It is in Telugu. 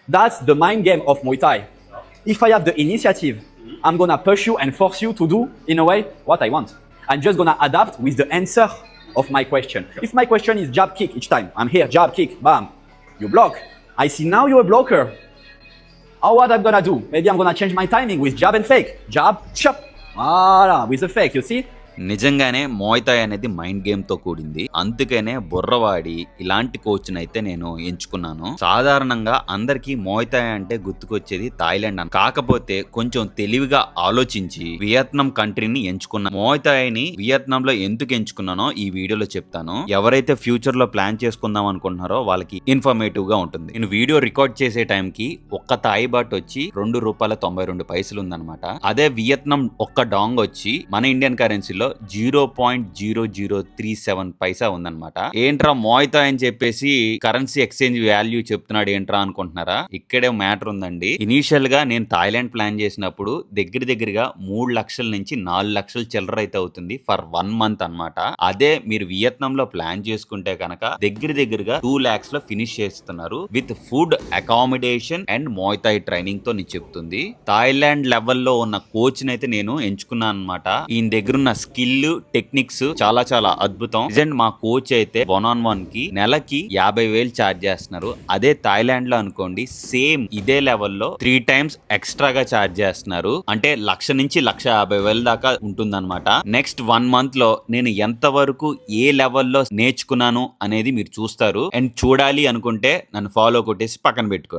That's the mind game of Muay Thai. If I have the initiative, I'm gonna push you and force you to do, in a way, what I want. I'm just gonna adapt with the answer of my question. If my question is jab kick each time, I'm here, jab kick, bam, you block. I see now you're a blocker. How what I'm gonna do? Maybe I'm gonna change my timing with jab and fake. Jab, chop. Voila, with the fake, you see? నిజంగానే మోయ్ థాయ్ అనేది మైండ్ గేమ్ తో కూడింది. అందుకనే బుర్రవాడి ఇలాంటి కోచ్ అయితే నేను ఎంచుకున్నాను. సాధారణంగా అందరికి మోయ్ థాయ్ అంటే గుర్తుకొచ్చేది థాయిలాండ్ అని. కాకపోతే కొంచెం తెలివిగా ఆలోచించి వియత్నాం కంట్రీని ఎంచుకున్నా. మోయ్ థాయ్ని వియత్నాం లో ఎందుకు ఎంచుకున్నానో ఈ వీడియోలో చెప్తాను. ఎవరైతే ఫ్యూచర్ లో ప్లాన్ చేసుకుందాం అనుకుంటున్నారో వాళ్ళకి ఇన్ఫర్మేటివ్ గా ఉంటుంది. నేను వీడియో రికార్డ్ చేసే టైం కి ఒక్క థాయ్ బాట్ వచ్చి ₹2.92 ఉందన్నమాట. అదే వియత్నాం ఒక్క డాంగ్ వచ్చి మన ఇండియన్ కరెన్సీలో 0.0037 పైసా ఉందన్నమాట. ఏంట్రా మోయ్ థాయ్ అని చెప్పేసి కరెన్సీ ఎక్స్చేంజ్ వాల్యూ చెప్తున్నాడు ఏంట్రా అనుకుంటున్నారా? ఇక్కడే మ్యాటర్ ఉందండి. ఇనీషియల్ గా నేను థాయిలాండ్ ప్లాన్ చేసినప్పుడు దగ్గరగా 3 లక్షల నుంచి 4 లక్షల చిల్లర అయితే అవుతుంది ఫర్ 1 మంత్ అన్నమాట. అదే మీరు వియత్నాం లో ప్లాన్ చేసుకుంటే కనుక దగ్గరగా 2 lakhs లో ఫినిష్ చేస్తున్నారు with food, accommodation and Muay Thai training తో నేను చెప్తుంది. థాయిలాండ్ లెవెల్లో ఉన్న కోచ్ నైతే నేను ఎంచుకున్నాను అనమాట. ఈయన దగ్గర ఉన్న స్కిల్, టెక్నిక్స్ చాలా అద్భుతం. రిజెంట్ మా కోచ్ అయితే 1-on-1 కి నెలకి 50,000 ఛార్జ్ చేస్తున్నారు. అదే థాయిలాండ్ లో అనుకోండి సేమ్ ఇదే లెవెల్లో 3 times ఎక్స్ట్రాగా ఛార్జ్ చేస్తున్నారు. అంటే 1,00,000 నుంచి 1,50,000 దాకా ఉంటుందన్నమాట. నెక్స్ట్ 1 month లో నేను ఎంత వరకు ఏ లెవెల్లో నేర్చుకున్నాను అనేది మీరు చూస్తారు. అండ్ చూడాలి అనుకుంటే నన్ను ఫాలో కొట్టేసి పక్కన పెట్టుకోండి.